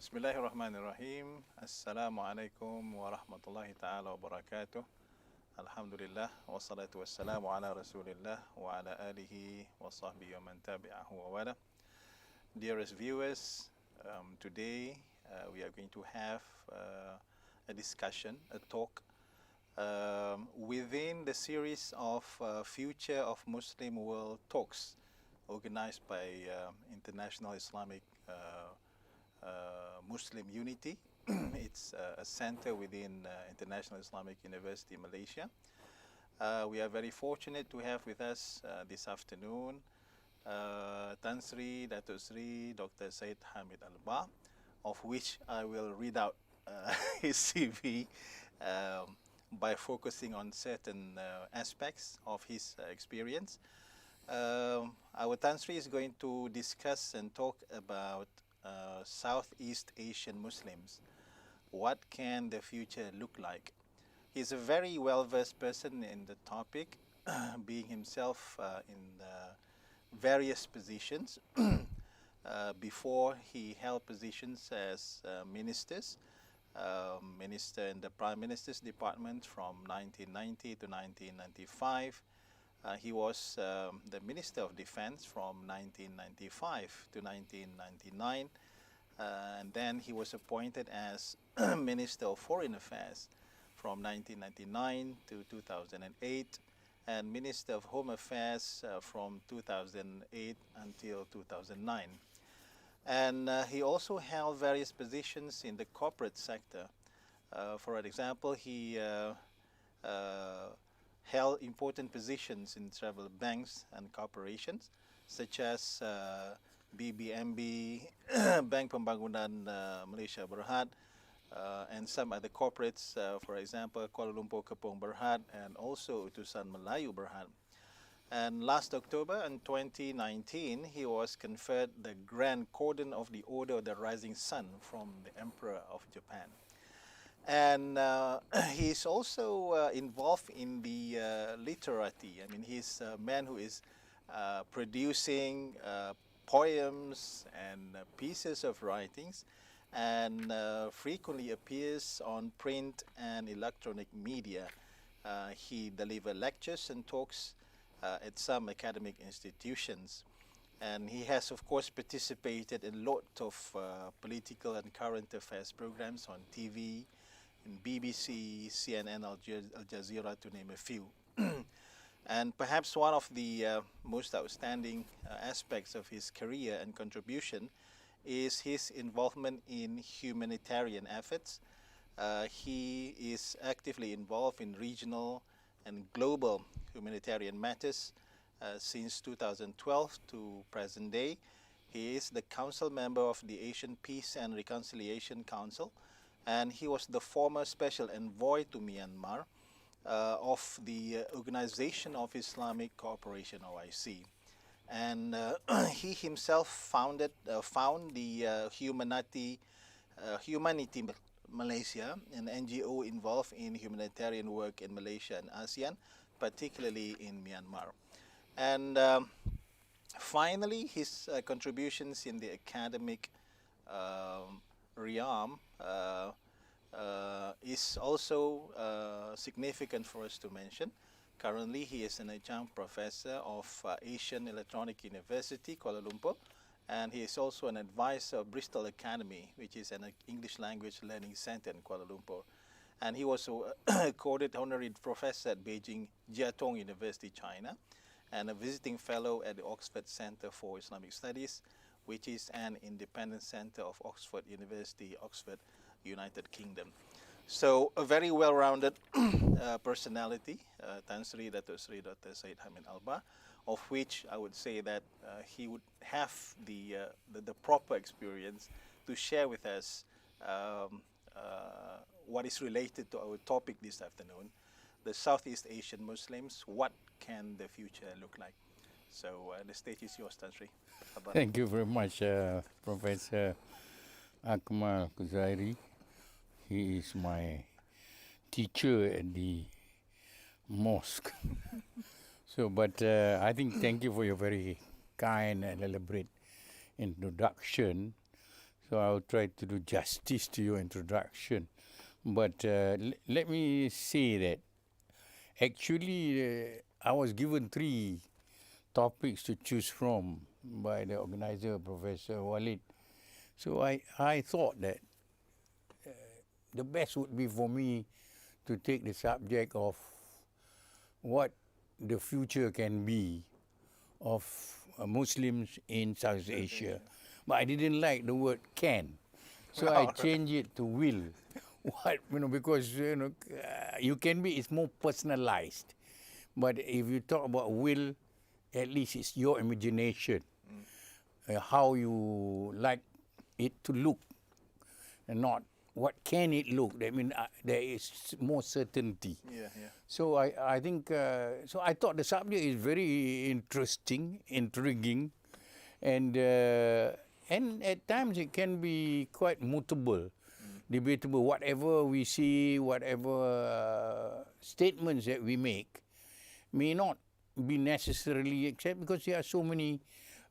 Bismillahirrahmanirrahim. Assalamualaikum warahmatullahi ta'ala wabarakatuh. Alhamdulillah wassalatu wassalamu ala rasulillah wa ala alihi wa sahbihi wa man tabi'ahu wa wala. Dearest viewers, today we are going to have a discussion, a talk within the series of Future of Muslim World Talks organized by International Islamic Muslim Unity. It's a center within International Islamic University, Malaysia. We are very fortunate to have with us this afternoon Tan Sri, Dato Sri, Dr. Syed Hamid Albar, of which I will read out his CV by focusing on certain aspects of his experience. Our Tan Sri is going to discuss and talk about Southeast Asian Muslims. What can the future look like? He's a very well-versed person in the topic, being himself in various positions. Before, he held positions as ministers, minister in the Prime Minister's Department from 1990 to 1995. He was the Minister of Defense from 1995 to 1999, and then he was appointed as Minister of Foreign Affairs from 1999 to 2008, and Minister of Home Affairs from 2008 until 2009. And he also held various positions in the corporate sector. For example, he held important positions in several banks and corporations, such as BBMB, Bank Pembangunan Malaysia Berhad, and some other corporates, for example, Kuala Lumpur Kepong Berhad, and also Utusan Melayu Berhad. And last October in 2019, he was conferred the Grand Cordon of the Order of the Rising Sun from the Emperor of Japan. And he's also involved in the literati. I mean, he's a man who is producing poems and pieces of writings, and frequently appears on print and electronic media. He delivers lectures and talks at some academic institutions. And he has, of course, participated in a lot of political and current affairs programs on TV, in BBC, CNN, Al Jazeera, to name a few. And perhaps one of the most outstanding aspects of his career and contribution is his involvement in humanitarian efforts. He is actively involved in regional and global humanitarian matters since 2012 to present day. He is the council member of the Asian Peace and Reconciliation Council, and he was the former special envoy to Myanmar of the Organization of Islamic Cooperation, OIC. And he himself found the Humanity Malaysia, an NGO involved in humanitarian work in Malaysia and ASEAN, particularly in Myanmar. And finally, his contributions in the academic realm is also significant for us to mention. Currently, he is an adjunct professor of Asian Electronic University, Kuala Lumpur, and he is also an advisor of Bristol Academy, which is an English language learning center in Kuala Lumpur. And he was accorded honorary professor at Beijing Jiatong University, China, and a visiting fellow at the Oxford Center for Islamic Studies, which is an independent center of Oxford University, Oxford, United Kingdom. So a very well-rounded personality, Tan Sri, Dato Sri, Dr. Syed Hamid Albar, of which I would say that he would have the proper experience to share with us what is related to our topic this afternoon, the Southeast Asian Muslims. What can the future look like? So the stage is yours, Tan Sri. Thank you very much, Professor Akmal Kuzairi. He is my teacher at the mosque. But I think thank you for your very kind and elaborate introduction. So I'll try to do justice to your introduction. But let me say that actually I was given 3 topics to choose from by the organizer, Professor Walid. So I thought that the best would be for me to take the subject of what the future can be of Muslims in South Asia. But I didn't like the word can. So I changed it to will. What, because, you can be, it's more personalized. But if you talk about will, at least it's your imagination, how you like it to look, and not what can it look. That means there is more certainty. Yeah. So I think, so I thought the subject is very interesting, intriguing, and at times it can be quite mutable, debatable. Whatever we see, whatever statements that we make may not be necessarily accepted, because there are so many,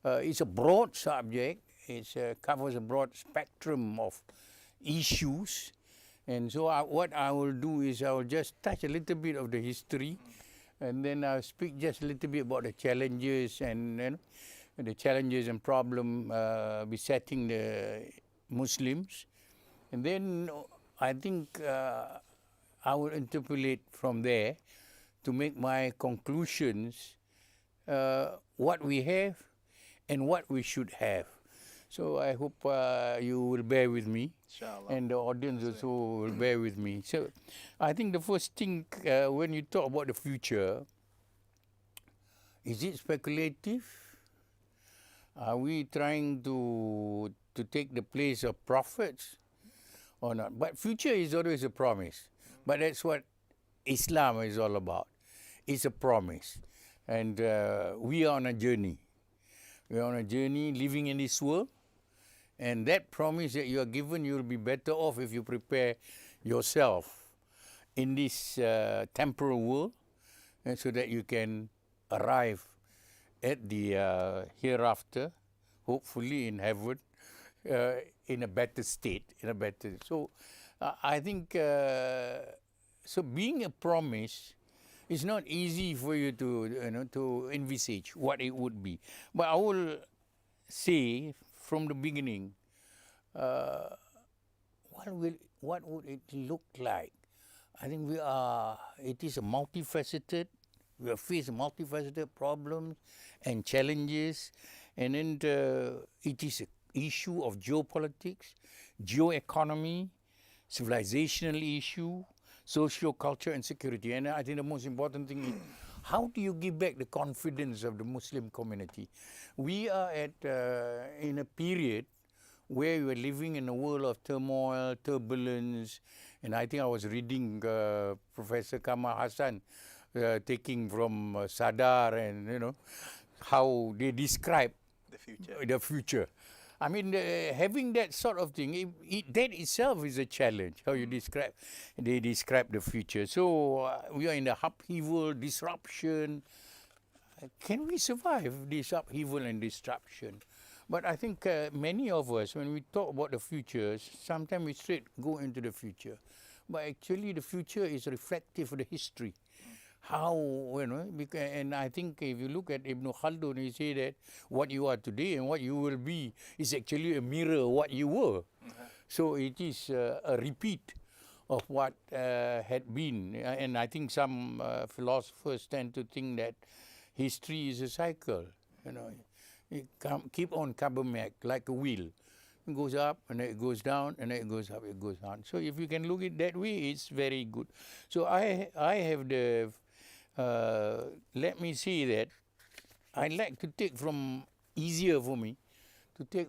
it's a broad subject, it covers a broad spectrum of issues. And so what I will do is I will just touch a little bit of the history, and then I'll speak just a little bit about the challenges and the challenges and problem besetting the Muslims. And then I think I will interpolate from there to make my conclusions, what we have and what we should have. So I hope you will bear with me. Inshallah. And the audience also will bear with me. So I think the first thing, when you talk about the future, is it speculative? Are we trying to take the place of prophets or not? But future is always a promise. But that's what Islam is all about. It's a promise. And we are on a journey. We are on a journey living in this world. And that promise that you are given, you will be better off if you prepare yourself in this temporal world, and so that you can arrive at the hereafter, hopefully in heaven, in a better state, So I think, so being a promise, it's not easy for you to envisage what it would be. But I will say from the beginning, what would it look like? I think it is a multifaceted, we are faced multifaceted problems and challenges, and then it is an issue of geopolitics, geoeconomy, civilizational issue, social, culture, and security. And I think the most important thing is, how do you give back the confidence of the Muslim community? We are in a period where we are living in a world of turmoil, turbulence, and I think I was reading Professor Kamal Hassan taking from Sadar, and how they describe the future. I mean, having that sort of thing, that itself is a challenge, how they describe the future. So we are in the upheaval, disruption. Can we survive this upheaval and disruption? But I think many of us, when we talk about the future, sometimes we straight go into the future. But actually the future is reflective of the history. How, and I think if you look at Ibn Khaldun, he say that what you are today and what you will be is actually a mirror of what you were. So it is a repeat of what had been. And I think some philosophers tend to think that history is a cycle. It keep on coming back like a wheel. It goes up and then it goes down and then it goes up, it goes down. So if you can look at it that way, it's very good. So I have the, let me see that, I like to take from, easier for me, to take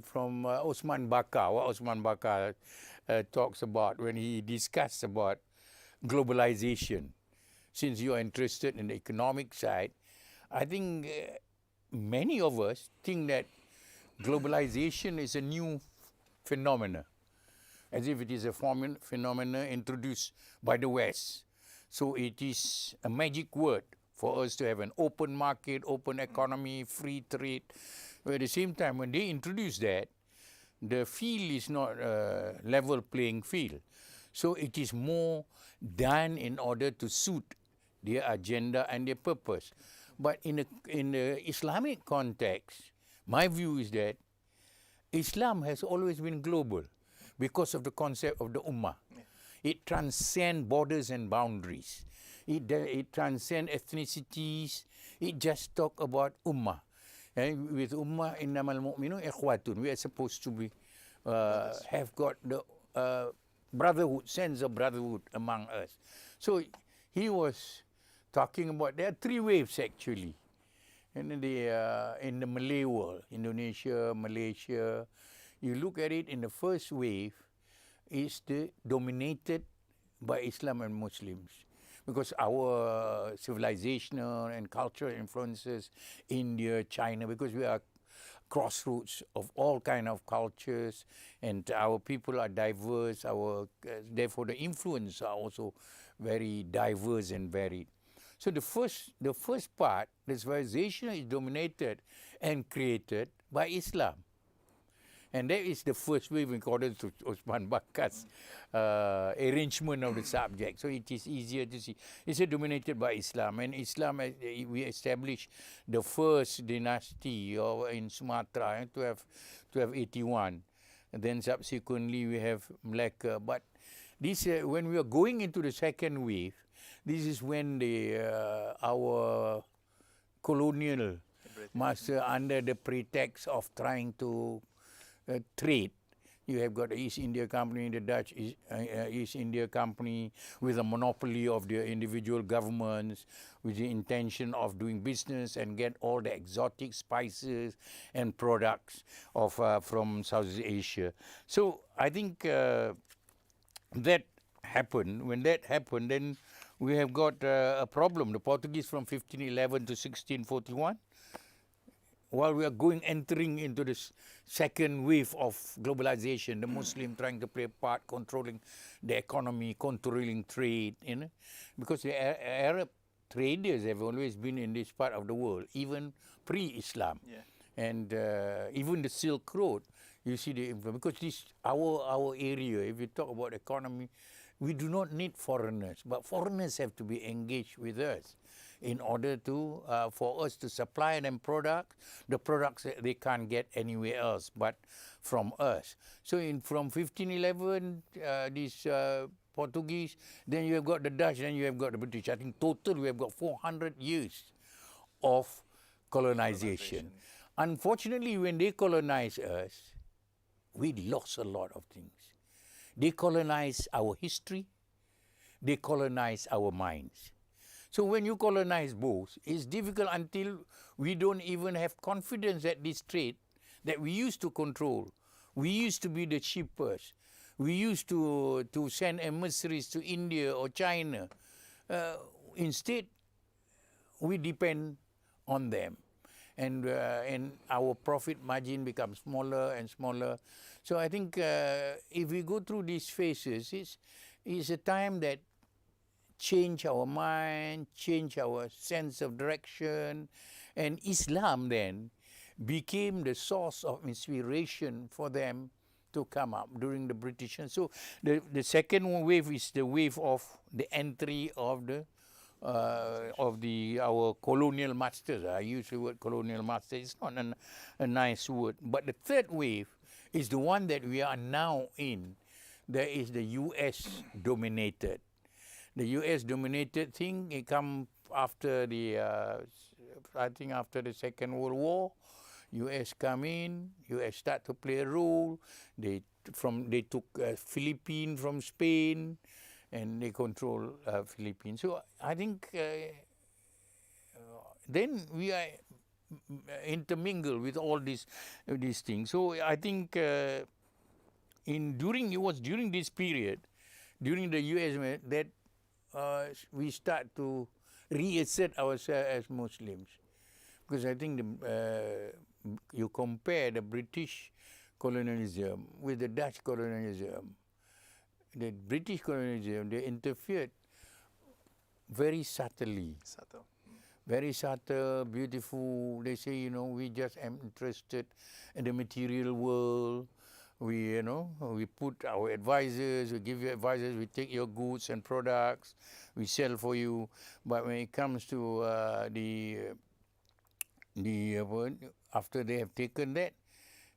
from Osman Bakar, what Osman Bakar talks about when he discusses about globalization. Since you are interested in the economic side, I think many of us think that globalization is a new phenomena, as if it is a phenomena introduced by the West. So it is a magic word for us to have an open market, open economy, free trade. But at the same time, when they introduce that, the field is not a level playing field. So it is more done in order to suit their agenda and their purpose. But in the Islamic context, my view is that Islam has always been global because of the concept of the Ummah. It transcends borders and boundaries. It transcends ethnicities. It just talk about Ummah. And with Ummah, innamal mu'minun ikhwatun. We are supposed to be have got the brotherhood, sense of brotherhood among us. So he was talking about, there are three waves actually. And in the Malay world, Indonesia, Malaysia, you look at it in the first wave, it's dominated by Islam and Muslims. Because our civilizational and cultural influences, India, China, because we are crossroads of all kind of cultures, and our people are diverse. Therefore, the influence are also very diverse and varied. So the first part, the civilization is dominated and created by Islam. And that is the first wave in accordance to Osman Bakar's arrangement of the subject. So it is easier to see. It's dominated by Islam. And Islam, we established the first dynasty in Sumatra in 1281. And then subsequently we have Malacca. But this, when we are going into the second wave, this is when our colonial master, under the pretext of trying to trade. You have got the East India Company, the Dutch East India Company, with a monopoly of their individual governments, with the intention of doing business and get all the exotic spices and products from Southeast Asia. So I think that happened. When that happened, then we have got a problem. The Portuguese from 1511 to 1641. While we are entering into this second wave of globalization, the Muslim trying to play a part, controlling the economy, controlling trade, because the Arab traders have always been in this part of the world, even pre-Islam. Yeah. And even the Silk Road, you see the influence, because this our area, if you talk about economy, we do not need foreigners, but foreigners have to be engaged with us in order to for us to supply them the products that they can't get anywhere else but from us. So from 1511, these Portuguese, then you have got the Dutch, then you have got the British. I think total we have got 400 years of colonization. Unfortunately, when they colonized us, we lost a lot of things. They colonized our history, they colonized our minds. So when you colonize both, it's difficult until we don't even have confidence that this trade that we used to control, we used to be the shippers, we used to send emissaries to India or China. Instead, we depend on them. And our profit margin becomes smaller and smaller. So I think if we go through these phases, it's a time that change our mind, change our sense of direction, and Islam then became the source of inspiration for them to come up during the British. And so the second wave is the wave of the entry of our colonial masters. I use the word colonial master. It's not a nice word. But the third wave is the one that we are now in. There is the US dominated. The US dominated thing, it come after I think after the Second World War. US come in, US start to play a role. They took Philippines from Spain, and they control Philippines. So I think then we are intermingled with all these things. So I think during this period, during the US, that we start to reassert ourselves as Muslims. Because I think you compare the British colonialism with the Dutch colonialism. The British colonialism, they interfered very subtly. Very subtle, beautiful. They say, we just am interested in the material world. we put our advisors, we give you advisors, we take your goods and products, we sell for you. But when it comes to after they have taken that,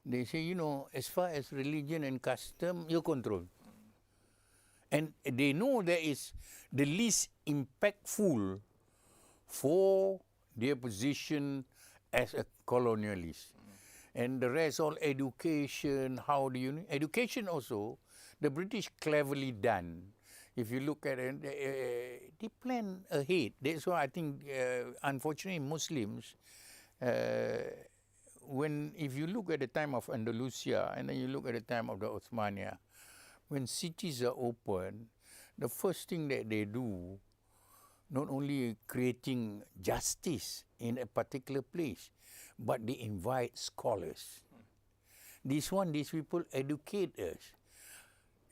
they say, as far as religion and custom, you control. And they know that is the least impactful for their position as a colonialist. And the rest all education, education also, the British cleverly done. If you look at it, they plan ahead. That's why I think, unfortunately, Muslims, if you look at the time of Andalusia and then you look at the time of the Osmania, when cities are open, the first thing that they do, not only creating justice in a particular place, but they invite scholars. These people educate us.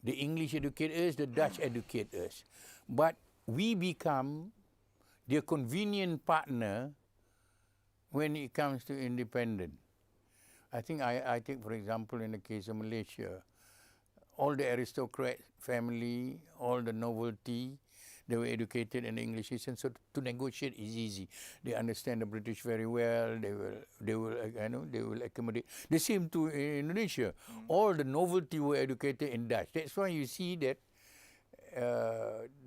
The English educate us, the Dutch educate us. But we become their convenient partner when it comes to independence. I think I take, for example, in the case of Malaysia, all the aristocrat family, all the nobility, they were educated in the English system, so to negotiate is easy. They understand the British very well. They will accommodate. The same to Indonesia. All the nobility were educated in Dutch. That's why you see that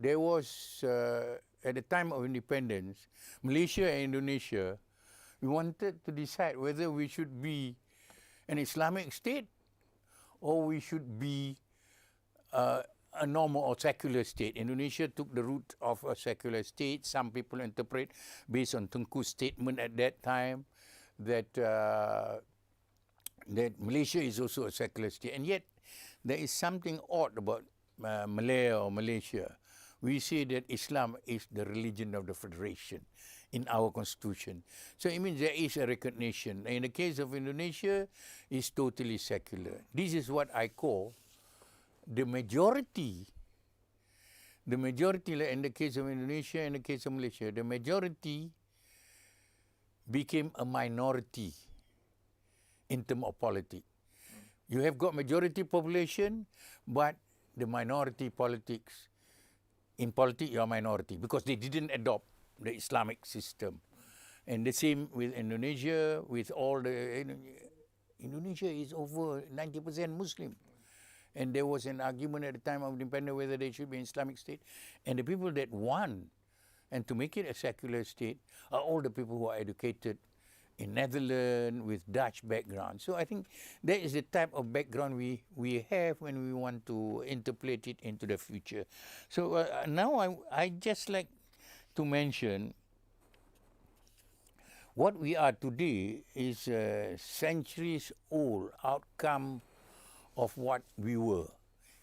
there was at the time of independence, Malaysia and Indonesia, we wanted to decide whether we should be an Islamic state or we should be a normal or secular state. Indonesia took the route of a secular state. Some people interpret, based on Tunku's statement at that time, that Malaysia is also a secular state. And yet, there is something odd about Malaya or Malaysia. We say that Islam is the religion of the federation in our constitution. So it means there is a recognition. In the case of Indonesia, it's totally secular. This is what I call the majority, like in the case of Indonesia, in the case of Malaysia, the majority became a minority in terms of politics. You have got majority population, but the minority politics, in politics you are minority because they didn't adopt the Islamic system. And the same with Indonesia, with all the, Indonesia is over 90% Muslim. And there was an argument at the time of independence whether they should be an Islamic state. And the people that won, and to make it a secular state, are all the people who are educated in Netherlands with Dutch background. So I think that is the type of background we have when we want to interpolate it into the future. So now I just like to mention what we are today is a centuries old outcome of what we were.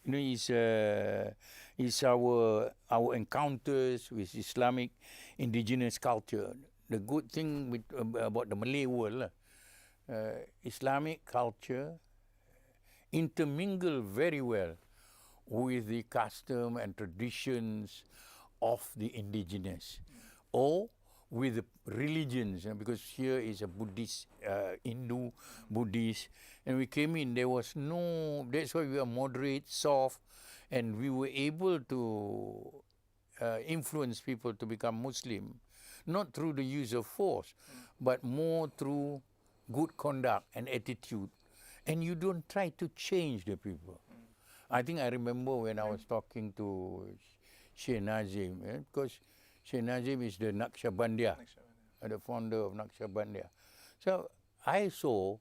It's our encounters with Islamic indigenous culture. The good thing about the Malay world, Islamic culture intermingle very well with the custom and traditions of the indigenous, or with the religions, because here is a Buddhist, Hindu, Buddhist, and we came in, there was no, that's why we are moderate, soft, and we were able to influence people to become Muslim, not through the use of force, but more through good conduct and attitude. And you don't try to change the people. I think I remember when I was talking to Sheikh Nazim, because Sheikh Nazim is the Naqshbandia, the founder of Naqshbandia. So I saw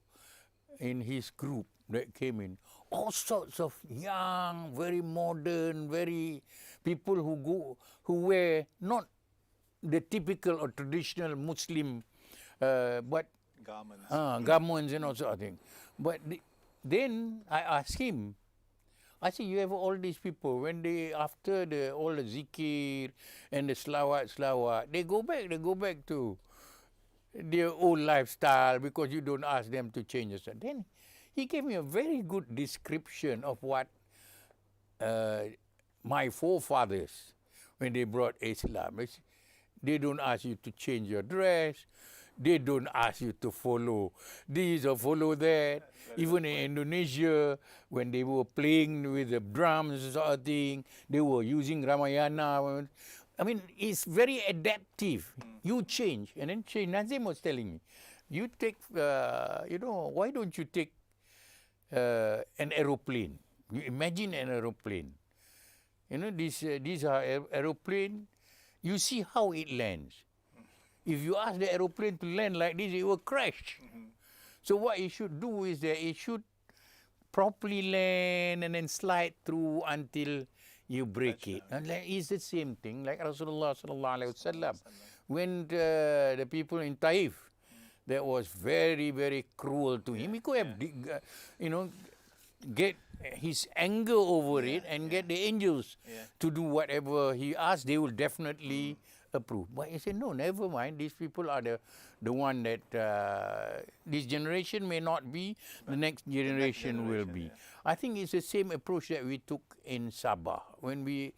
in his group that came in all sorts of young, very modern, very people who wear not the typical or traditional Muslim, but garments and all sort of thing. But then I asked him, I said, you have all these people, when they, after all the zikir and the slawat, they go back to their old lifestyle because you don't ask them to change yourself. Then he gave me a very good description of what my forefathers, when they brought Islam, they don't ask you to change your dress, They don't ask you to follow this or follow that. Even in Indonesia, when they were playing with the drums sort of thing, they were using Ramayana. I mean, it's very adaptive. You change. And then Nazim was telling me, you take, why don't you take an aeroplane? You imagine an aeroplane. These are aeroplane. You see how it lands. If you ask the aeroplane to land like this, it will crash. So what it should do is that it should properly land and then slide through until you break it. And it's the same thing like Rasulullah sallallahu alaihi wasallam. When the people in Taif, that was very, very cruel to him. He could have, get his anger over it and get the angels to do whatever he asked. They will definitely approve. But he said, no, never mind. These people are the one that this generation may not be, the next generation will be. I think it's the same approach that we took in Sabah when we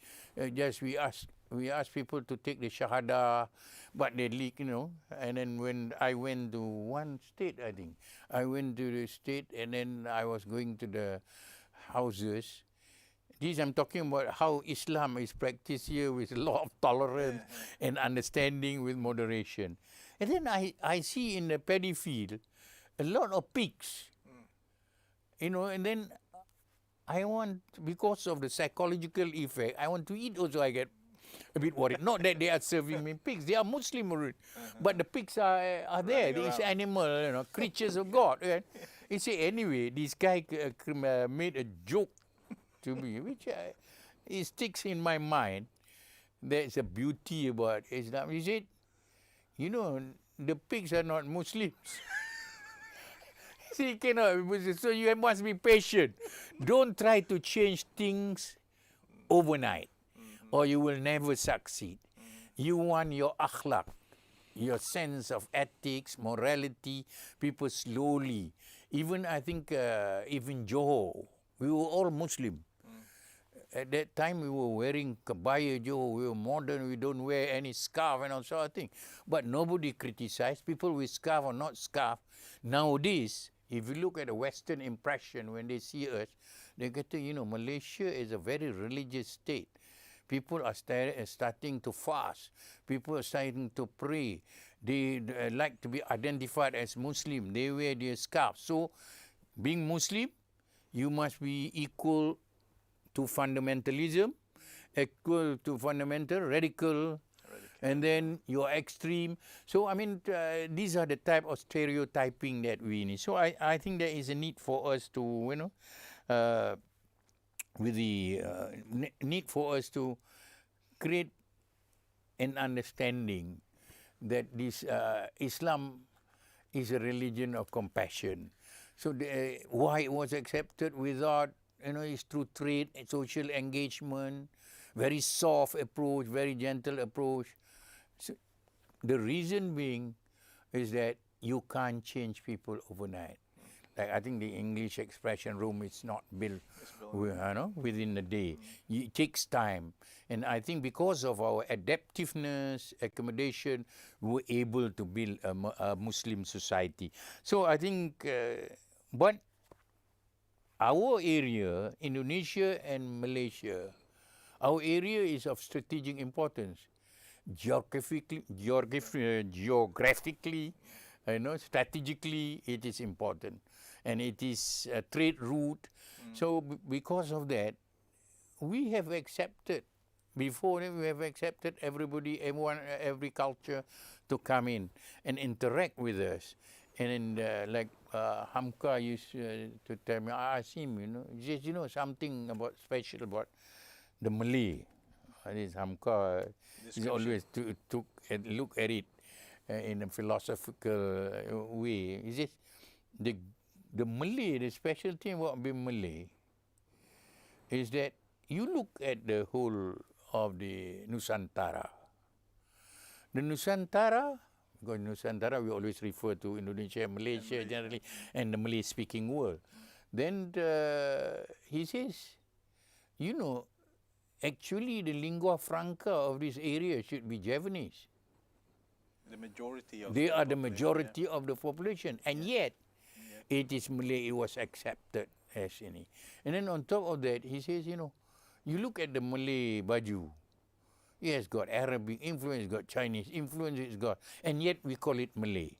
asked people to take the Shahada, but they leak, And then when I went to one state, I think I went to the state, and then I was going to the houses. This I'm talking about how Islam is practiced here with a lot of tolerance and understanding with moderation. And then I see in the paddy field a lot of pigs, and then I want, because of the psychological effect, I want to eat also. I get a bit worried. Not that they are serving me pigs. They are Muslim already. But the pigs are there. These animal, creatures of God. You see, anyway, this guy made a joke to me, which it sticks in my mind. There's a beauty about Islam. He said, the pigs are not Muslims. See, so you must be patient. Don't try to change things overnight, or you will never succeed. You want your akhlaq, your sense of ethics, morality, people slowly. Even I think even Johor, we were all Muslim. At that time, we were wearing kabaya Johor. We were modern. We don't wear any scarf and all sort of thing. But nobody criticized people with scarf or not scarf. Nowadays, if you look at the Western impression when they see us, they get to, Malaysia is a very religious state. People are starting to fast. People are starting to pray. They like to be identified as Muslim. They wear their scarf. So, being Muslim, you must be equal to fundamentalism, equal to fundamental, radical, and then you're extreme. So, I mean, these are the type of stereotyping that we need. So, I think there is a need for us to, need for us to create an understanding that this Islam is a religion of compassion. So, why it was accepted without, it's through trade, social engagement, very soft approach, very gentle approach. So the reason being is that you can't change people overnight. Like I think the English expression, Rome is not built within a day. It takes time. And I think because of our adaptiveness, accommodation, we were able to build a Muslim society. So I think, but our area, Indonesia and Malaysia, our area is of strategic importance. Geographically, strategically, it is important. And it is a trade route. So because of that, we have accepted, before we have accepted everybody, everyone, every culture to come in and interact with us. And like Hamka used to tell me, I asked him, he says, something about special about the Malay. This Hamka is always took and look at it in a philosophical way. He says, the Malay, the special thing about being Malay is that you look at the whole of the Nusantara. The Nusantara, because Nusantara we always refer to Indonesia and Malaysia generally, and the Malay-speaking world. Then he says, actually the lingua franca of this area should be Javanese. The majority of They are the population, majority of the population, and yet yeah. it is Malay. It was accepted as any. And then on top of that, he says, you look at the Malay baju. It has got Arabic influence, it's got Chinese influence, it's got, and yet we call it Malay.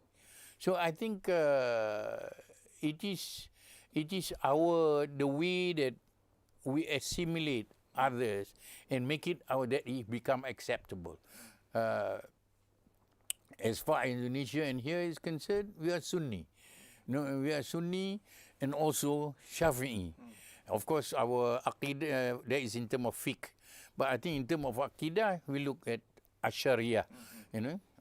So I think it is the way that we assimilate others and make it that it become acceptable. As far as Indonesia and here is concerned, we are Sunni. We are Sunni and also Shafi'i. Of course, our aqidah, that is in terms of fiqh. But I think in terms of aqidah, we look at Ashariyah.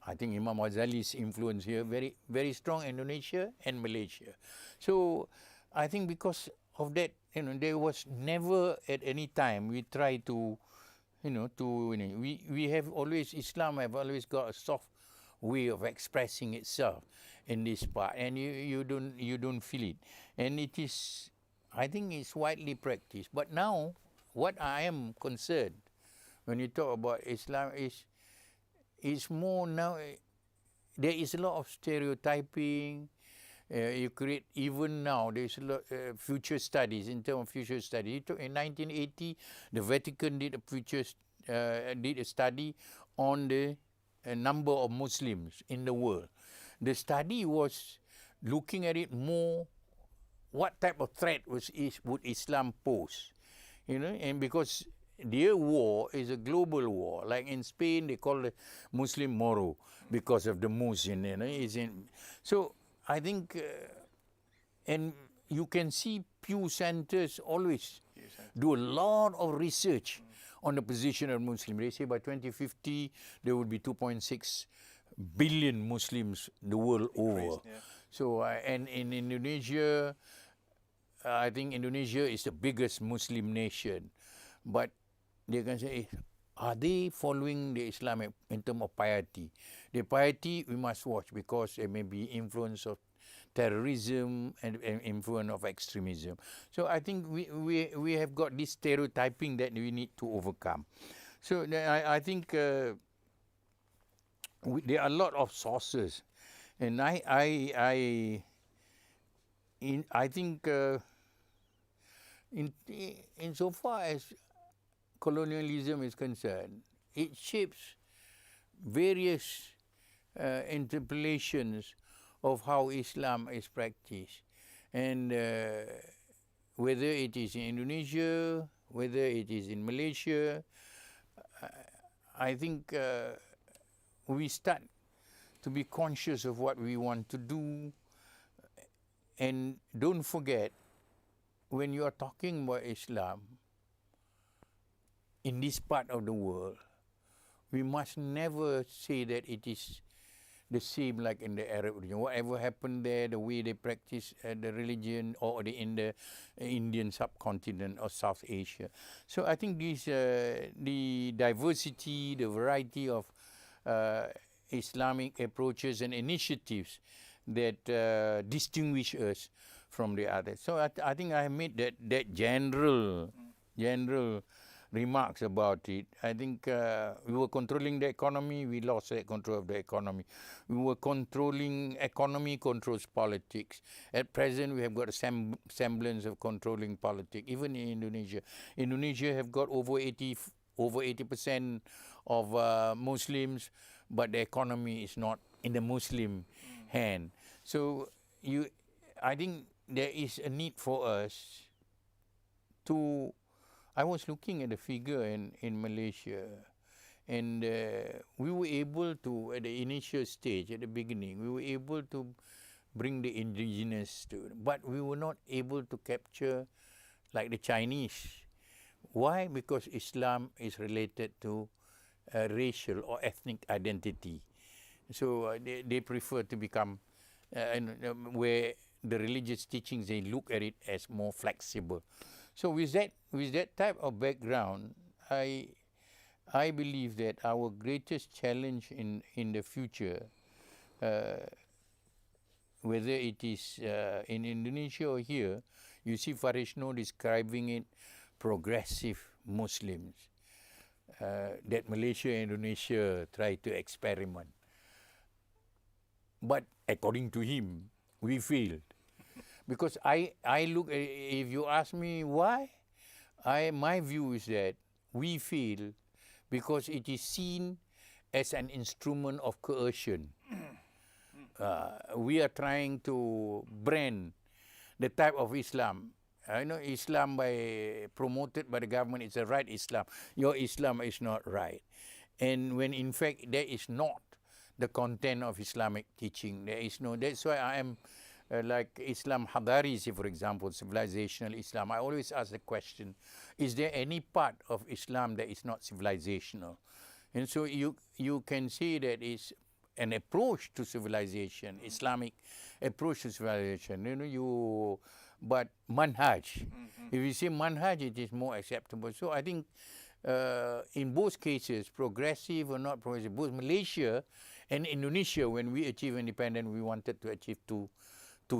I think Imam Ghazali's influence here very, very strong in Indonesia and Malaysia. So I think because of that, there was never at any time we try to, we have always, Islam have always got a soft way of expressing itself in this part, and you don't feel it, and it is, I think it's widely practiced. But now, what I am concerned when you talk about Islam is more now. There is a lot of stereotyping. You create, even now there is a lot future studies. In terms of future studies, in 1980, the Vatican did a study on the number of Muslims in the world. The study was looking at it more, what type of threat would Islam pose, and because their war is a global war. Like in Spain, they call it Muslim Moro because of the Muslim, so I think, and you can see Pew Centers always do a lot of research on the position of Muslims. They say by 2050, there will be 2.6 billion Muslims the world over. So, and in Indonesia, I think Indonesia is the biggest Muslim nation. But they can say, are they following the Islam in terms of piety? The piety we must watch because there may be influence of terrorism and influence of extremism. So I think we have got this stereotyping that we need to overcome. So I think there are a lot of sources, and I think in so far as colonialism is concerned, it shapes various interpolations of how Islam is practiced, and whether it is in Indonesia, whether it is in Malaysia, I think we start to be conscious of what we want to do. And don't forget, when you are talking about Islam in this part of the world, we must never say that it is the same like in the Arab region. Whatever happened there, the way they practice the religion, or in the Indian subcontinent or South Asia. So I think the diversity, the variety of Islamic approaches and initiatives that distinguish us from the others. So I think I made that general remarks about it. I think we were controlling the economy, we lost the control of the economy. We were controlling economy, controls politics. At present, we have got a semblance of controlling politics, even in Indonesia. Indonesia have got over 80% of Muslims, but the economy is not in the Muslim hand. So I think there is a need for us to. I was looking at the figure in Malaysia, and we were able to, at the initial stage, at the beginning, we were able to bring the indigenous to, but we were not able to capture like the Chinese. Why? Because Islam is related to racial or ethnic identity. So they prefer to become, where the religious teachings, they look at it as more flexible. So with that type of background, I believe that our greatest challenge in the future, whether it is in Indonesia or here, you see Farisno describing it progressive Muslims, that Malaysia and Indonesia try to experiment. But according to him, we failed. Because I look, if you ask me why, my view is that we fail because it is seen as an instrument of coercion. We are trying to brand the type of Islam. I know Islam promoted by the government is the right Islam. Your Islam is not right. And when in fact that is not the content of Islamic teaching. There is no, that's why I am like Islam Hadari, for example, civilizational Islam. I always ask the question, is there any part of Islam that is not civilizational? And so you can see that it's an approach to civilization, Islamic approach to civilization. But manhaj, if you say manhaj, it is more acceptable. So I think in both cases, progressive or not progressive, both Malaysia and Indonesia, when we achieve independence, we wanted to achieve two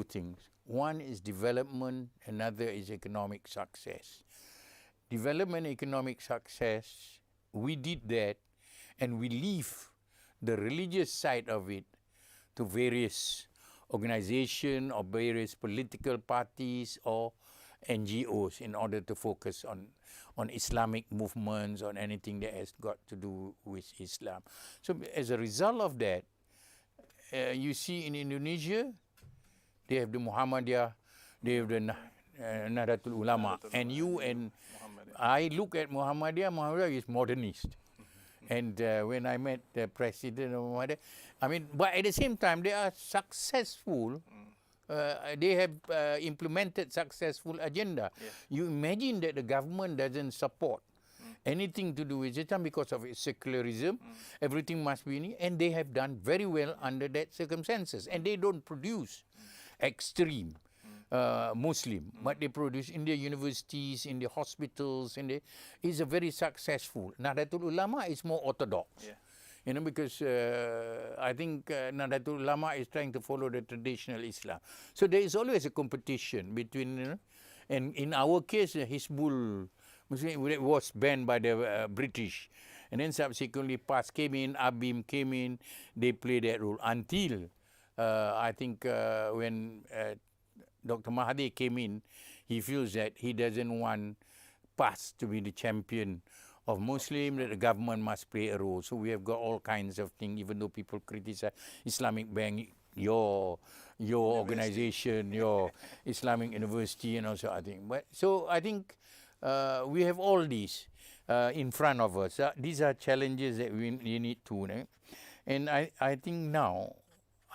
things. One is development, another is economic success. Development, economic success, we did that, and we leave the religious side of it to various organizations or various political parties or NGOs in order to focus on Islamic movements, on anything that has got to do with Islam. So as a result of that, you see in Indonesia, they have the Muhammadiyah, they have the Nahdlatul Ulama, and I look at Muhammadiyah is modernist. And when I met the president of Muhammadiyah, I mean, but at the same time, they are successful. They have implemented successful agenda. Yeah. You imagine that the government doesn't support anything to do with Islam because of its secularism. Everything must be, and they have done very well under that circumstances. And they don't produce extreme Muslim, but they produce in the universities, in the hospitals, it's a very successful. Nahdlatul Ulama is more orthodox. Yeah. Because I think Nahdlatul Ulama is trying to follow the traditional Islam. So there is always a competition between, and in our case, Hizbul Muslim was banned by the British, and then subsequently PAS came in, ABIM came in, they played that role until I think when Dr. Mahathir came in, he feels that he doesn't want PAS to be the champion of Muslim, that the government must play a role. So we have got all kinds of things, even though people criticize Islamic Bank, your organization, your Islamic University, and also I think. But so I think we have all these in front of us. These are challenges that we need to, and I think now,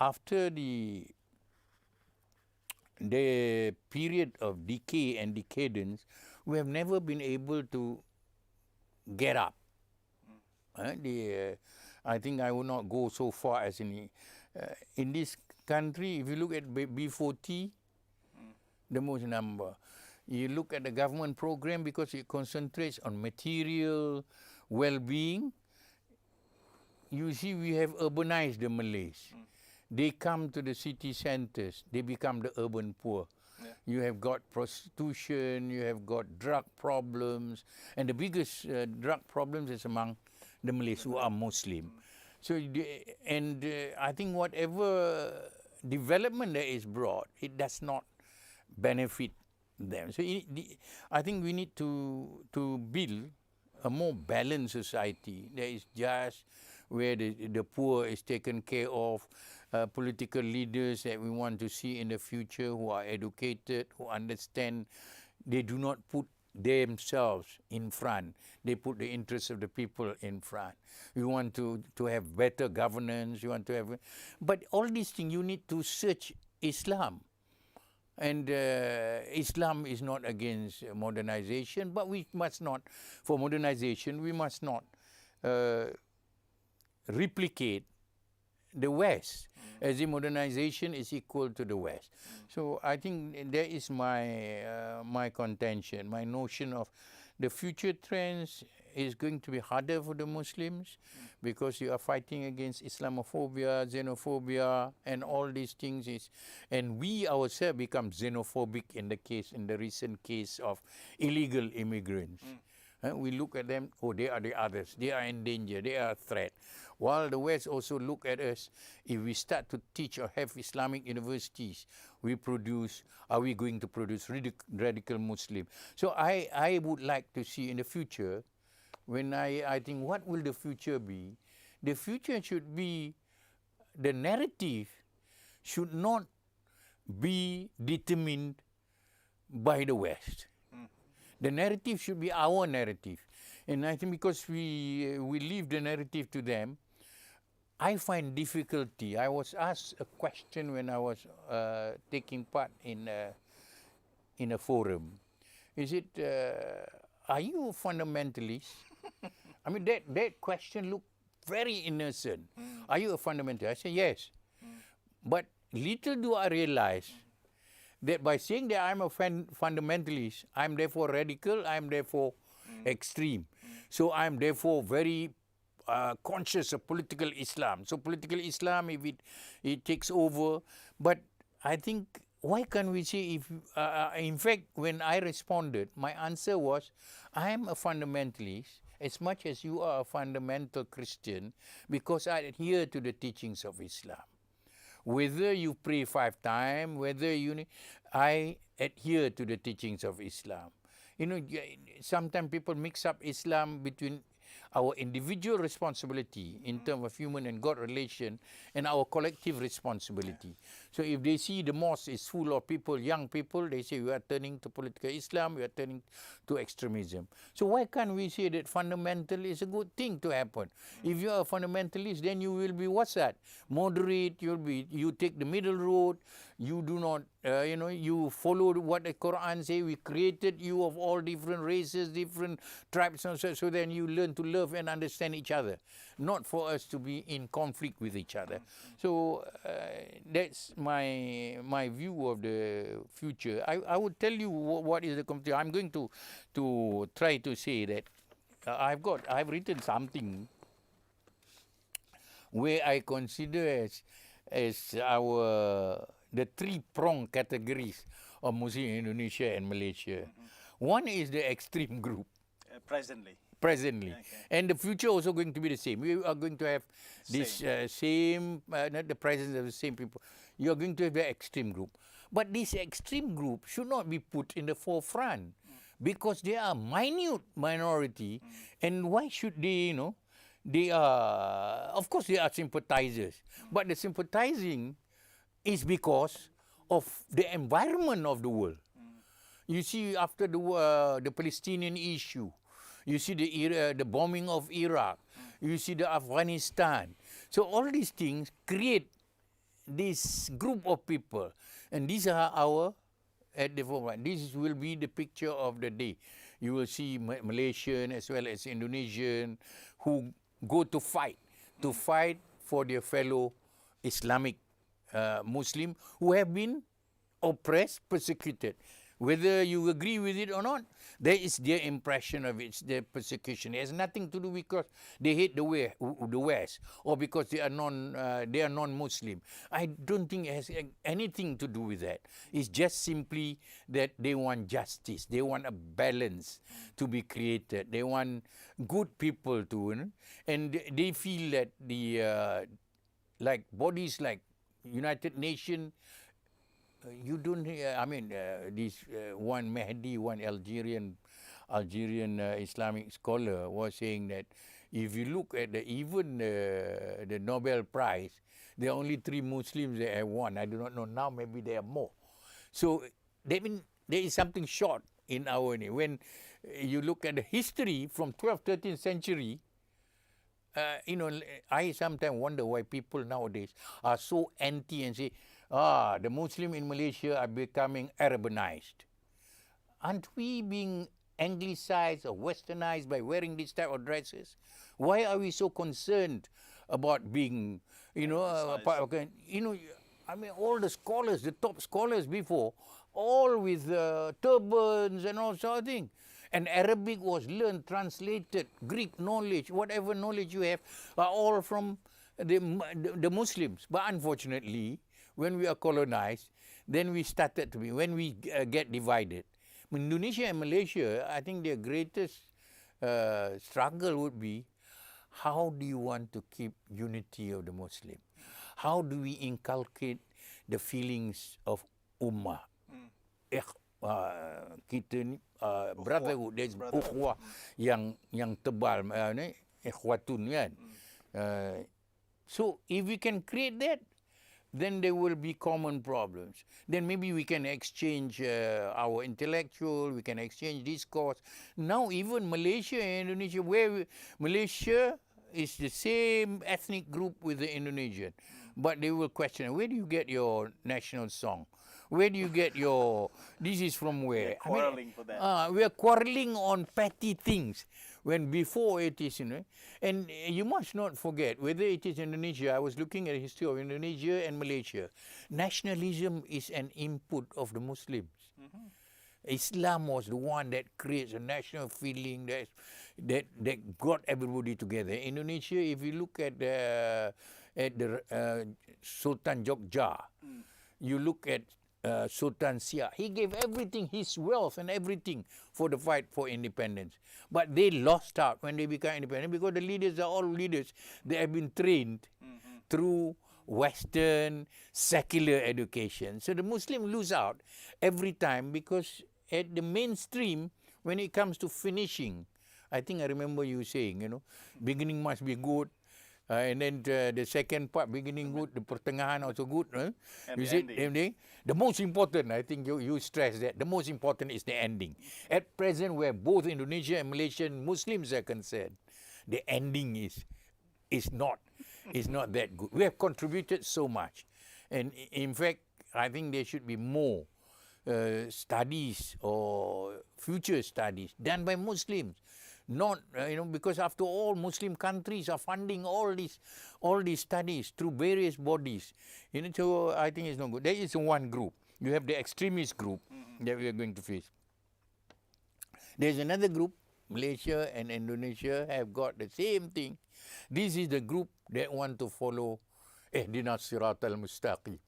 after the period of decay and decadence, we have never been able to get up. I think I will not go so far as in this country. If you look at B40, the most number. You look at the government program, because it concentrates on material well-being. You see, we have urbanized the Malays. They come to the city centers, they become the urban poor. Yeah. You have got prostitution, you have got drug problems, and the biggest drug problems is among the Malays who are Muslim. So, I think whatever development that is brought, it does not benefit them. So I think we need to build a more balanced society that is just, where the poor is taken care of, political leaders that we want to see in the future who are educated, who understand. They do not put themselves in front. They put the interests of the people in front. We want to have better governance. You want to have, but all these things you need to search Islam. And Islam is not against modernization, but we must not, for modernization, we must not replicate the West, as if modernization is equal to the West. So I think that is my contention, my notion of the future trends is going to be harder for the Muslims because you are fighting against Islamophobia, xenophobia, and all these things. And we ourselves become xenophobic in the recent case of illegal immigrants. We look at them, oh, they are the others. They are in danger. They are a threat. While the West also look at us, if we start to teach or have Islamic universities, are we going to produce radical Muslim? So I would like to see in the future, when I think what will the future be? The future should be, the narrative should not be determined by the West. The narrative should be our narrative. And I think because we leave the narrative to them, I find difficulty. I was asked a question when I was taking part in a forum. Is it, are you a fundamentalist? I mean, that question looked very innocent. Are you a fundamentalist? I said, yes. But little do I realize that by saying that I'm a fundamentalist, I'm therefore radical, I'm therefore extreme. So I'm therefore very conscious of political Islam. So political Islam, if it takes over, but I think, why can't we say, if in fact, when I responded, my answer was, I'm a fundamentalist as much as you are a fundamental Christian, because I adhere to the teachings of Islam. Whether you pray 5 times, I adhere to the teachings of Islam. You know, sometimes people mix up Islam between our individual responsibility in terms of human and God relation and our collective responsibility. So if they see the mosque is full of people, young people, they say we are turning to political Islam, we are turning to extremism. So why can't we say that fundamental is a good thing to happen? If you are a fundamentalist, then you will be, what's that? Moderate, you take the middle road, you do not, you follow what the Quran say. We created you of all different races, different tribes, so then you learn to love and understand each other, not for us to be in conflict with each other. So that's my view of the future. I would tell you what is the competition. I'm going to try to say that I've written something where I consider as the 3-pronged categories of Muslim in Indonesia and Malaysia. One is the extreme group. Presently. Okay. And the future also going to be the same. We are going to have this not the presence of the same people. You are going to have the extreme group. But this extreme group should not be put in the forefront because they are minute minority. And why should they, they are, of course they are sympathizers. But the sympathizing is because of the environment of the world. You see, after the Palestinian issue, you see the bombing of Iraq, you see the Afghanistan. So all these things create this group of people, and these are at the forefront. This will be the picture of the day. You will see Malaysian as well as Indonesian who go to fight for their fellow Islamic Muslim who have been oppressed, persecuted. Whether you agree with it or not, there is their impression of it, their persecution. It has nothing to do because they hate the West or because they are non-Muslim. I don't think it has anything to do with that. It's just simply that they want justice. They want a balance to be created. They want good people to, and they feel that the like bodies like United Nations. You don't. This one Mahdi, one Algerian Islamic scholar was saying that if you look at even the Nobel Prize, there are only 3 Muslims that have won. I do not know now. Maybe there are more. So that means there is something short in our name. When you look at the history from 12th, 13th century. I sometimes wonder why people nowadays are so anti and say, the Muslim in Malaysia are becoming Arabanized. Aren't we being anglicized or westernized by wearing this type of dresses? Why are we so concerned about being, all the scholars, the top scholars before, all with turbans and all sort of things. And Arabic was learned, translated, Greek knowledge, whatever knowledge you have, are all from the Muslims. But unfortunately, when we are colonized, then we started when we get divided. Indonesia and Malaysia, I think their greatest struggle would be, how do you want to keep unity of the Muslim? How do we inculcate the feelings of ummah? Kita ni brotherhood, there's ukhuwah yang tebal, ni ikhwatun kan. So if we can create that, then there will be common problems. Then maybe we can exchange our intellectual, we can exchange discourse. Now even Malaysia and Indonesia, where Malaysia is the same ethnic group with the Indonesian, but they will question, where do you get your national song? Where do you get your, this is from where? Quarreling for that. We are quarreling on petty things, when before it is, and you must not forget, whether it is Indonesia, I was looking at the history of Indonesia and Malaysia, nationalism is an input of the Muslims. Islam was the one that creates a national feeling that got everybody together. Indonesia, if you look at the Sultan Jogja, you look at Sultan Syed, he gave everything, his wealth and everything for the fight for independence. But they lost out when they became independent because the leaders are all leaders. They have been trained through Western secular education. So the Muslim lose out every time because at the mainstream, when it comes to finishing, I think I remember you saying, beginning must be good. And then the second part, beginning good, the pertengahan also good. And you the said ending. the most important, I think you stress that, the most important is the ending. At present, where both Indonesia and Malaysian Muslims are concerned, the ending is not that good. We have contributed so much. And in fact, I think there should be more studies or future studies done by Muslims. Not, because after all, Muslim countries are funding all these studies through various bodies. So I think it's not good. There is one group. You have the extremist group that we are going to face. There's another group. Malaysia and Indonesia have got the same thing. This is the group that want to follow Ihdinas Siratal Mustaqim,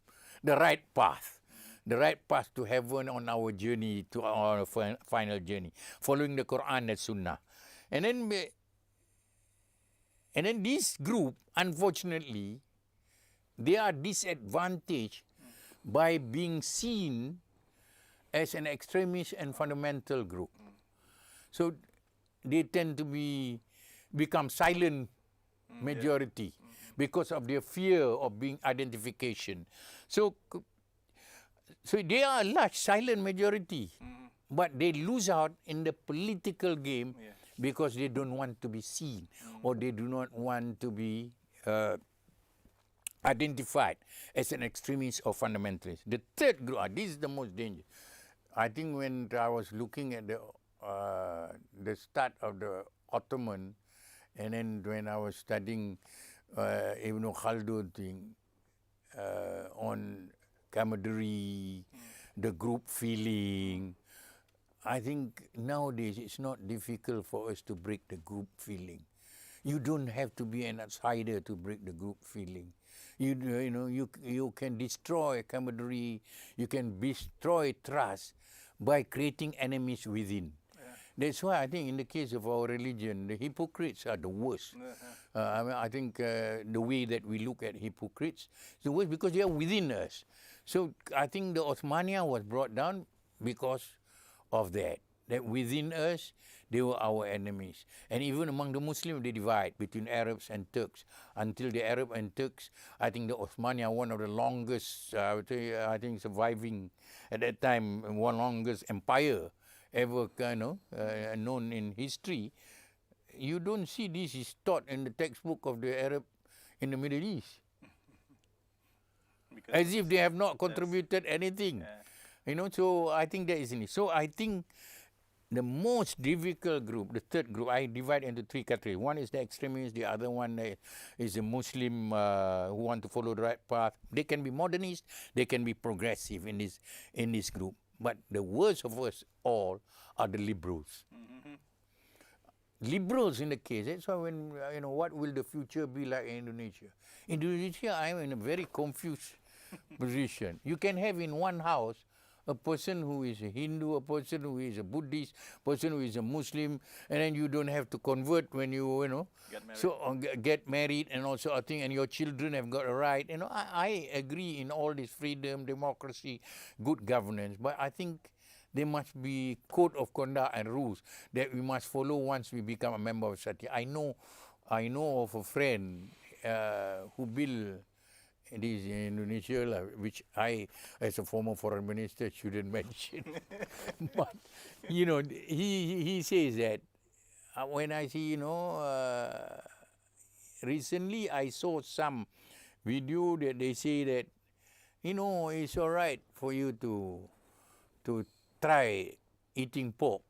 the right path. The right path to heaven on our journey, to our final journey, following the Quran and Sunnah. And then this group, unfortunately, they are disadvantaged by being seen as an extremist and fundamental group. So they tend to become silent majority because of their fear of being identification. So they are a large silent majority, but they lose out in the political game because they don't want to be seen or they do not want to be identified as an extremist or fundamentalist. The third group, this is the most dangerous. I think when I was looking at the start of the Ottoman, and then when I was studying Ibn Khaldun thing on camaraderie, the group feeling, I think nowadays it's not difficult for us to break the group feeling. You don't have to be an outsider to break the group feeling. You can destroy camaraderie, you can destroy trust by creating enemies within. That's why I think in the case of our religion, the hypocrites are the worst. I think the way that we look at hypocrites is the worst because they are within us. So I think the Osmania was brought down because of that within us, they were our enemies. And even among the Muslims, they divide between Arabs and Turks. Until the Arab and Turks, I think the Osmania, one of the longest, I think surviving at that time, one longest empire ever known in history. You don't see this is taught in the textbook of the Arab in the Middle East. As if they have not contributed anything. So I think that is in it. So I think the most difficult group, the third group, I divide into three categories. One is the extremists, the other one is the Muslim who want to follow the right path. They can be modernist, they can be progressive in this group. But the worst of us all are the liberals. Liberals in the case. That's why when, what will the future be like in Indonesia? Indonesia, I am in a very confused position. You can have in one house a person who is a Hindu, a person who is a Buddhist, person who is a Muslim, and then you don't have to convert when you know. Get married. So get married and also I think, and your children have got a right. You know, I agree in all this freedom, democracy, good governance, but I think there must be code of conduct and rules that we must follow once we become a member of society. I know of a friend who built this in Indonesia, which I, as a former foreign minister, shouldn't mention. But you know, he says that when I see, you know, recently I saw some video that they say that, you know, it's all right for you to try eating pork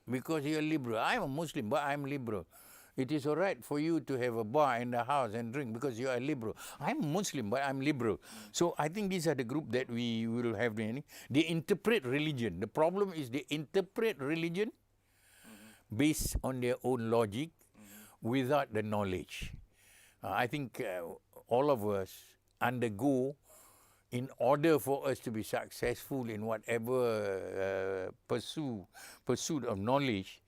because you're liberal. I'm a Muslim, but I'm liberal. It is all right for you to have a bar in the house and drink because you are liberal. I'm Muslim, but I'm liberal. So I think these are the group that we will have. They interpret religion. The problem is they interpret religion based on their own logic without the knowledge. I think all of us undergo, in order for us to be successful in whatever pursuit of knowledge,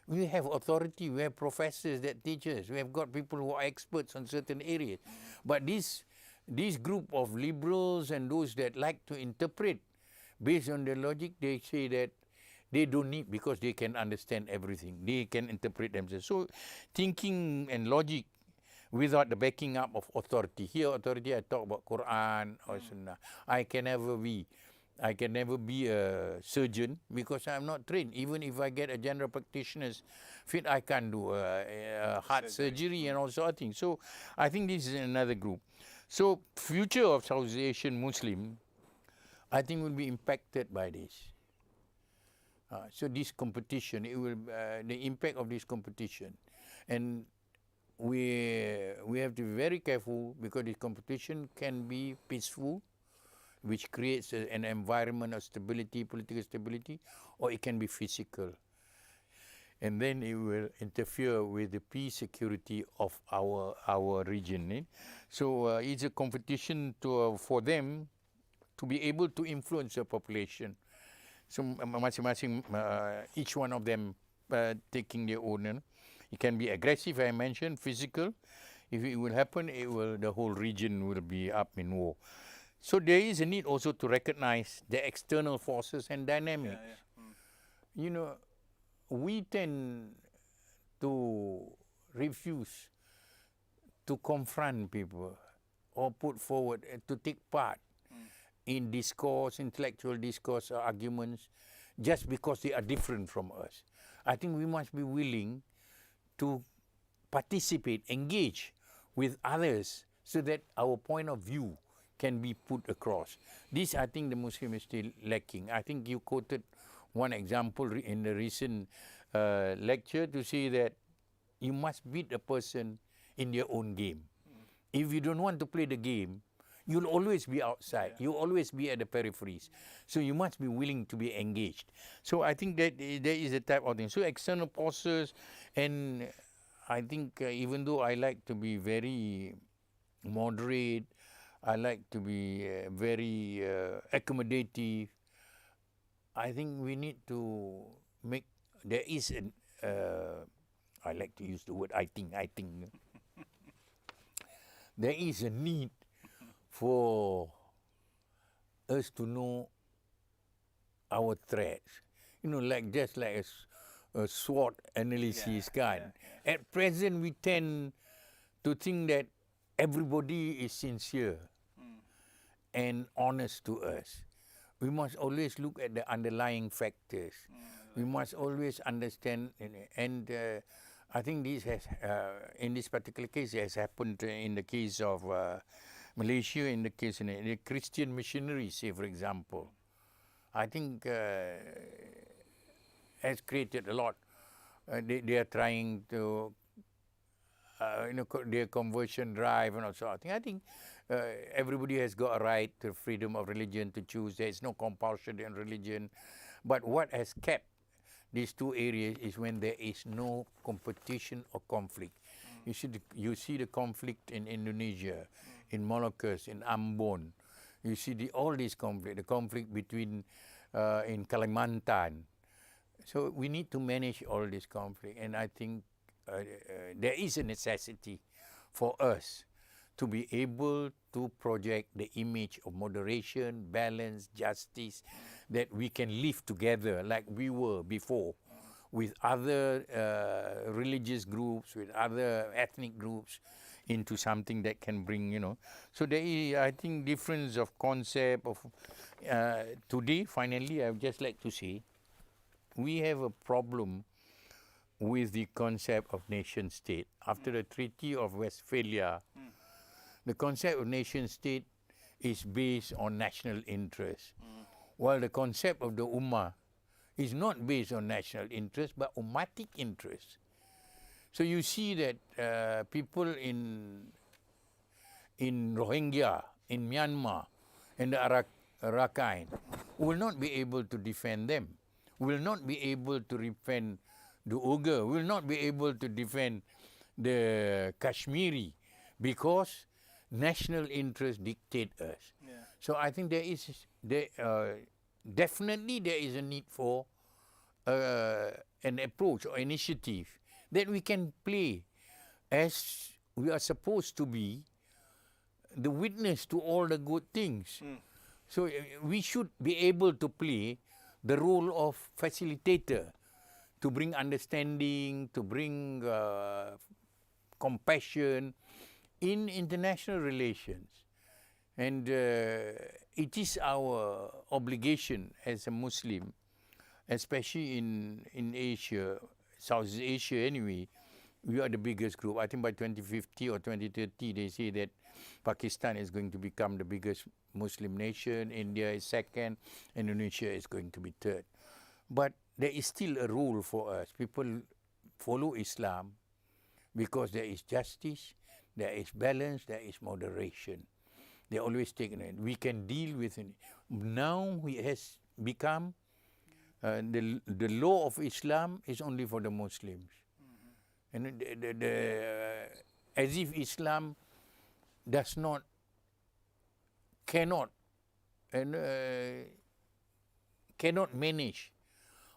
we have authority, we have professors that teach us, we have got people who are experts on certain areas. But this group of liberals and those that like to interpret based on their logic, they say that they don't need because they can understand everything. They can interpret themselves. So thinking and logic without the backing up of authority. Here authority, I talk about Quran or Sunnah. I can never be a surgeon because I'm not trained. Even if I get a general practitioner's fit, I can't do a heart surgery and all sort of things. So I think this is another group. So future of South Asian Muslim, I think will be impacted by this. So this competition, it will the impact of this competition, and we have to be very careful because this competition can be peaceful, which creates an environment of stability, political stability, or it can be physical. And then it will interfere with the peace security of our region. So it's a competition for them to be able to influence the population. So masing-masing, each one of them taking their own. It can be aggressive, I mentioned, physical. If it will happen, the whole region will be up in war. So there is a need also to recognize the external forces and dynamics. You know, we tend to refuse to confront people or put forward to take part in discourse, intellectual discourse or arguments just because they are different from us. I think we must be willing to participate, engage with others so that our point of view can be put across. This, I think, the Muslim is still lacking. I think you quoted one example in the recent lecture to say that you must beat a person in their own game. If you don't want to play the game, you'll always be outside. You'll always be at the peripheries. So you must be willing to be engaged. So I think that there is a type of thing. So external forces, and I think even though I like to be very moderate, I like to be very accommodative, I think we need to make, there is an, I like to use the word I think. There is a need for us to know our threats. You know, just like a SWOT analysis kind. At present, we tend to think that everybody is sincere and honest to us. We must always look at the underlying factors. We must always understand, and I think this has, in this particular case, has happened in the case of Malaysia, in the case of the Christian missionaries, say, for example. I think has created a lot. They are trying to, their conversion drive and also. I think everybody has got a right to freedom of religion to choose. There is no compulsion in religion. But what has kept these two areas is when there is no competition or conflict. You see the conflict in Indonesia, in Moluccas, in Ambon. You see all these conflict, the conflict between in Kalimantan. So we need to manage all this conflict, and I think there is a necessity for us to be able to project the image of moderation, balance, justice, that we can live together like we were before, with other religious groups, with other ethnic groups, into something that can bring, So there is, I think, difference of concept of today. Finally, I would just like to say, we have a problem with the concept of nation state. After the Treaty of Westphalia, the concept of nation state is based on national interest, while the concept of the Ummah is not based on national interest but ummatic interest. So you see that people in Rohingya, in Myanmar, and the Rakhine will not be able to defend them, will not be able to defend the Uyghur, will not be able to defend the Kashmiri, because national interests dictate us. Yeah. So I think definitely there is a need for an approach or initiative that we can play as we are supposed to be the witness to all the good things. So we should be able to play the role of facilitator, to bring understanding, to bring compassion in international relations. And it is our obligation as a Muslim, especially in Asia, Southeast Asia anyway. We are the biggest group. I think by 2050 or 2030, they say that Pakistan is going to become the biggest Muslim nation, India is second, Indonesia is going to be third. But there is still a role for us. People follow Islam because there is justice, there is balance, there is moderation. They always take it. We can deal with it. Now it has become the law of Islam is only for the Muslims. And as if Islam cannot manage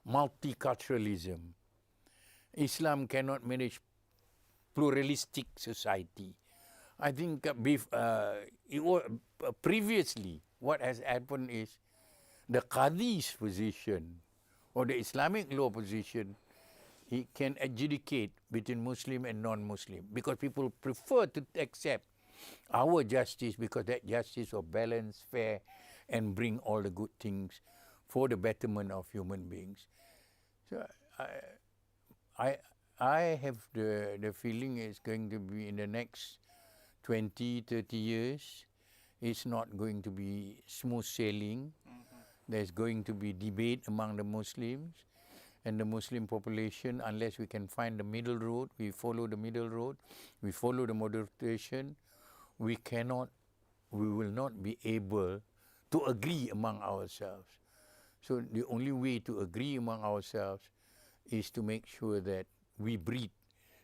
multiculturalism. Islam cannot manage pluralistic society. I think previously what has happened is the Qadi's position or the Islamic law position, he can adjudicate between Muslim and non-Muslim, because people prefer to accept our justice because that justice will balance, fair, and bring all the good things for the betterment of human beings. So I have the feeling it's going to be in the next 20, 30 years, it's not going to be smooth sailing. There's going to be debate among the Muslims and the Muslim population. Unless we can find the middle road, we follow the middle road, we follow the moderation, we will not be able to agree among ourselves. So the only way to agree among ourselves is to make sure that we breed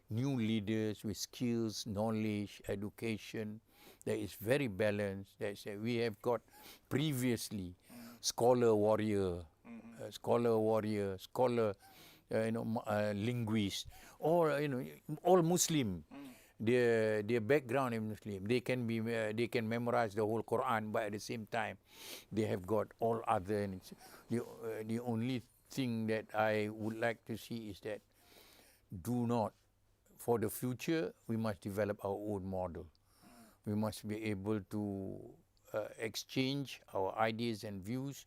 new leaders with skills, knowledge, education that is very balanced. We have got previously scholar warrior, linguist, or all Muslim. Their background is Muslim. They can memorize the whole Quran, but at the same time, they have got all other. The only thing that I would like to see is that for the future, we must develop our own model. We must be able to exchange our ideas and views,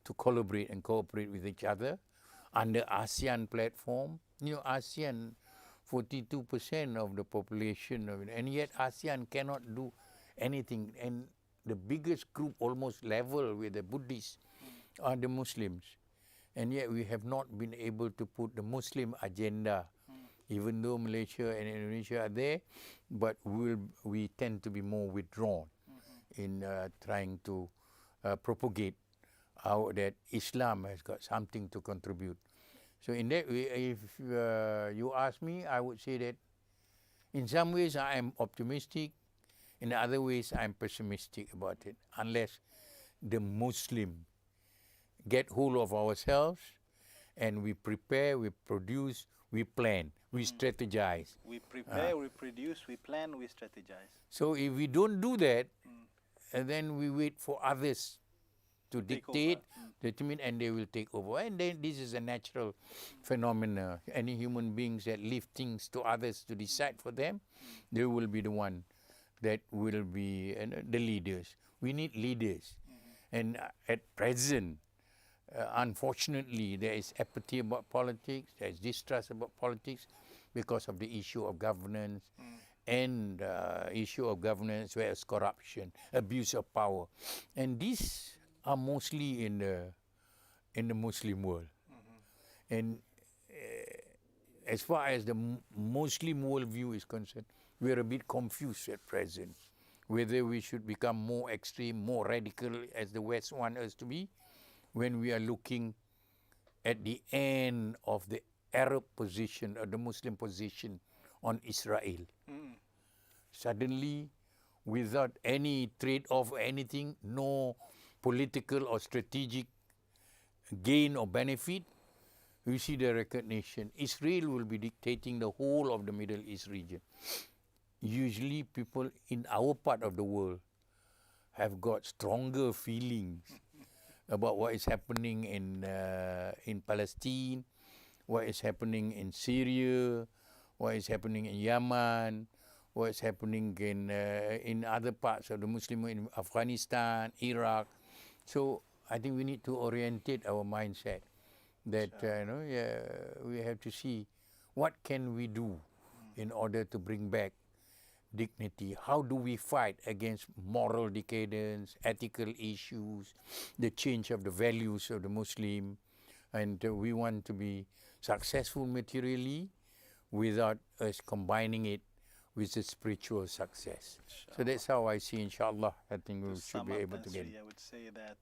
to collaborate and cooperate with each other under ASEAN platform. ASEAN, 42% of the population, and yet ASEAN cannot do anything. And the biggest group, almost level with the Buddhists, are the Muslims. And yet we have not been able to put the Muslim agenda, even though Malaysia and Indonesia are there, but we tend to be more withdrawn in trying to propagate that Islam has got something to contribute. So in that way, if you ask me, I would say that in some ways I am optimistic, in other ways I am pessimistic about it, unless the Muslim get hold of ourselves, and we prepare, we produce, we plan, we strategize. We prepare, we produce, we plan, we strategize. So if we don't do that, and then we wait for others to Take over. dictate, determine, and they will take over. And then this is a natural phenomena. Any human beings that leave things to others to decide for them, they will be the one that will be the leaders. We need leaders. And at present, unfortunately, there is apathy about politics, there is distrust about politics because of the issue of governance and issue of governance whereas corruption, abuse of power. And these are mostly in the Muslim world. And as far as the Muslim worldview is concerned, we are a bit confused at present, whether we should become more extreme, more radical as the West wants us to be, when we are looking at the end of the Arab position or the Muslim position on Israel. Suddenly, without any trade-off or anything, no political or strategic gain or benefit, we see the recognition. Israel will be dictating the whole of the Middle East region. Usually people in our part of the world have got stronger feelings about what is happening in Palestine, what is happening in Syria, what is happening in Yemen, what is happening in other parts of the Muslim, in Afghanistan, Iraq. So I think we need to orientate our mindset that we have to see what can we do in order to bring back dignity. How do we fight against moral decadence, ethical issues, the change of the values of the Muslim, and we want to be successful materially without us combining it with the spiritual success. So that's how I see, inshallah, I think we should be able to get it. I would say that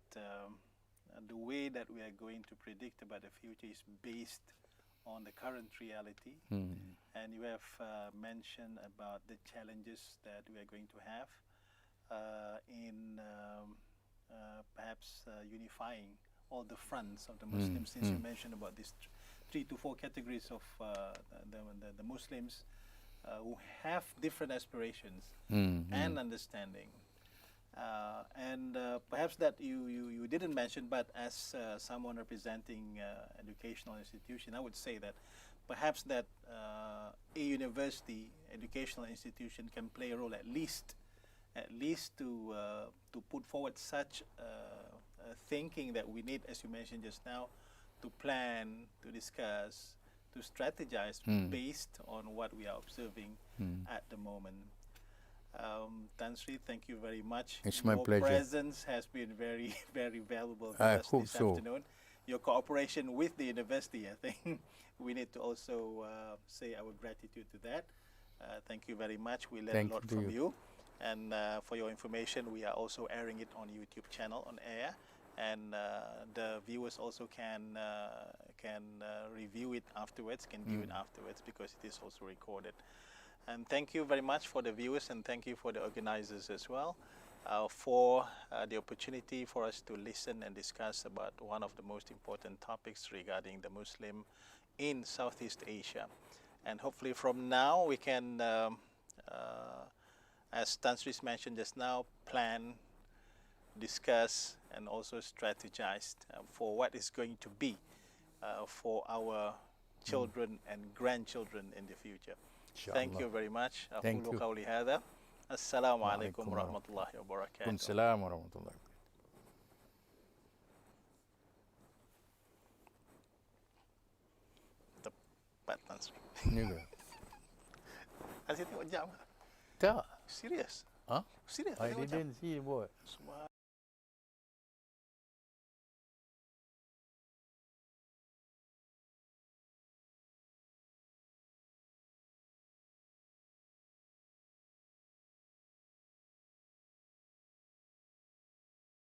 the way that we are going to predict about the future is based on the current reality. And you have mentioned about the challenges that we are going to have in perhaps unifying all the fronts of the Muslims, since you mentioned about these 3 to 4 categories of the Muslims who have different aspirations and understanding. And perhaps that you didn't mention, but as someone representing educational institution, I would say that perhaps that a university, educational institution can play a role at least to put forward such thinking that we need, as you mentioned just now, to plan, to discuss, to strategize based on what we are observing at the moment. Tan Sri, thank you very much. It's my pleasure. Your presence has been very, very valuable to us hope this so. afternoon. Your cooperation with the university, I think we need to also say our gratitude to that. Thank you very much. We learned a lot from you. And for your information, we are also airing it on YouTube channel on air. And the viewers also can review it afterwards, can view it afterwards, because it is also recorded. And thank you very much for the viewers, and thank you for the organizers as well for the opportunity for us to listen and discuss about one of the most important topics regarding the Muslim in Southeast Asia. And hopefully from now we can, as Tan Sri mentioned just now, plan, discuss, and also strategize for what is going to be for our children and grandchildren in the future. Thank you very much. Thank you. قولي هذا. السلام عليكم ورحمة الله وبركاته. السلام ورحمة الله. Tepat, Tan Sri. Kasih tengok jam. Tak. Serius? Huh? Serius? I didn't see, boy.